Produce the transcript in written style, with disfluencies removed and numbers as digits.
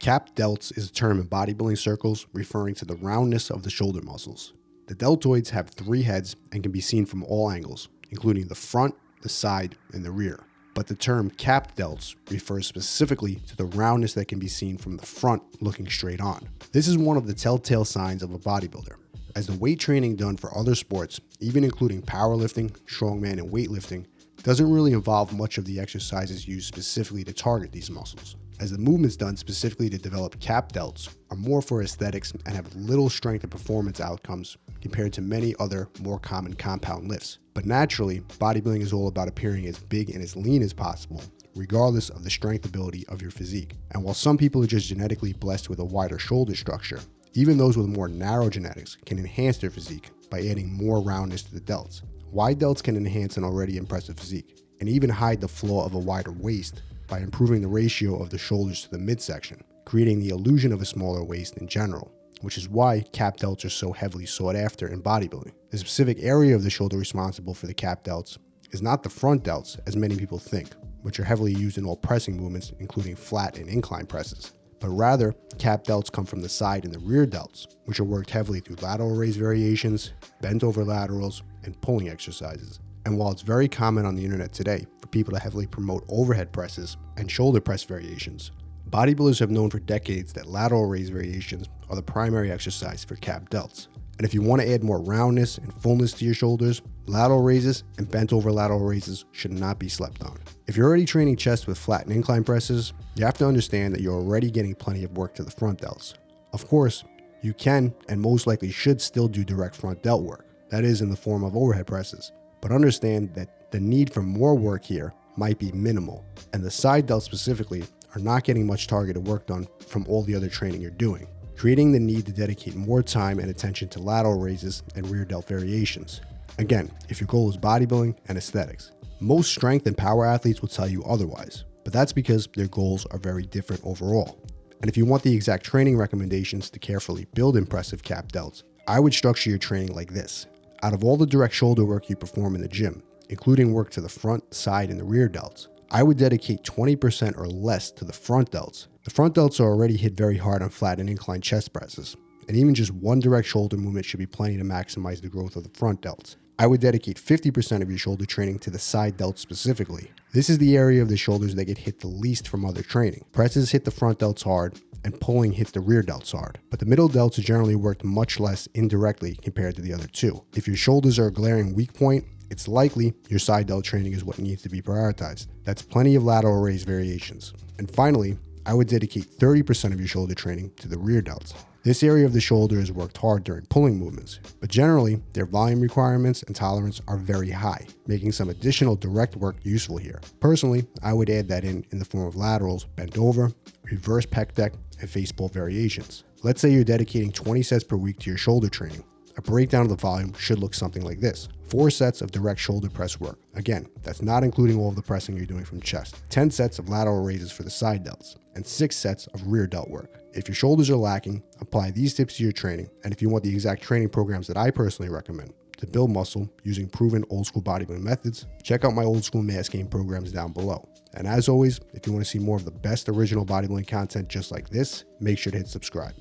Capped delts is a term in bodybuilding circles referring to the roundness of the shoulder muscles. The deltoids have 3 heads and can be seen from all angles, including the front, the side, and the rear. But the term capped delts refers specifically to the roundness that can be seen from the front looking straight on. This is one of the telltale signs of a bodybuilder, as the weight training done for other sports, even including powerlifting, strongman, and weightlifting, doesn't really involve much of the exercises used specifically to target these muscles, as the movements done specifically to develop capped delts are more for aesthetics and have little strength and performance outcomes compared to many other more common compound lifts. But naturally, bodybuilding is all about appearing as big and as lean as possible, regardless of the strength ability of your physique. And while some people are just genetically blessed with a wider shoulder structure, even those with more narrow genetics can enhance their physique by adding more roundness to the delts. Wide delts can enhance an already impressive physique, and even hide the flaw of a wider waist by improving the ratio of the shoulders to the midsection, creating the illusion of a smaller waist in general, which is why capped delts are so heavily sought after in bodybuilding. The specific area of the shoulder responsible for the capped delts is not the front delts, as many people think, which are heavily used in all pressing movements, including flat and incline presses, but rather, capped delts come from the side and the rear delts, which are worked heavily through lateral raise variations, bent over laterals, and pulling exercises. And while it's very common on the internet today for people to heavily promote overhead presses and shoulder press variations, bodybuilders have known for decades that lateral raise variations are the primary exercise for capped delts. And if you want to add more roundness and fullness to your shoulders, lateral raises and bent over lateral raises should not be slept on. If you're already training chest with flat and incline presses, you have to understand that you're already getting plenty of work to the front delts. Of course, you can and most likely should still do direct front delt work, that is in the form of overhead presses, but understand that the need for more work here might be minimal, and the side delts specifically are not getting much targeted work done from all the other training you're doing, creating the need to dedicate more time and attention to lateral raises and rear delt variations. Again, if your goal is bodybuilding and aesthetics. Most strength and power athletes will tell you otherwise, but that's because their goals are very different overall. And if you want the exact training recommendations to carefully build impressive capped delts, I would structure your training like this. Out of all the direct shoulder work you perform in the gym, including work to the front, side, and the rear delts, I would dedicate 20% or less to the front delts. The front delts are already hit very hard on flat and inclined chest presses, and even just one direct shoulder movement should be plenty to maximize the growth of the front delts. I would dedicate 50% of your shoulder training to the side delts specifically. This is the area of the shoulders that get hit the least from other training. Presses hit the front delts hard, and pulling hits the rear delts hard. But the middle delts are generally worked much less indirectly compared to the other two. If your shoulders are a glaring weak point, it's likely your side delt training is what needs to be prioritized. That's plenty of lateral raise variations. And finally, I would dedicate 30% of your shoulder training to the rear delts. This area of the shoulder is worked hard during pulling movements, but generally, their volume requirements and tolerance are very high, making some additional direct work useful here. Personally, I would add that in the form of laterals, bent over, reverse pec deck, and face pull variations. Let's say you're dedicating 20 sets per week to your shoulder training. A breakdown of the volume should look something like this. 4 sets of direct shoulder press work. Again, that's not including all of the pressing you're doing from chest. 10 sets of lateral raises for the side delts, and 6 sets of rear delt work. If your shoulders are lacking, apply these tips to your training, and if you want the exact training programs that I personally recommend to build muscle using proven old school bodybuilding methods, check out my old school mass gain programs down below. And as always, if you want to see more of the best original bodybuilding content just like this, make sure to hit subscribe.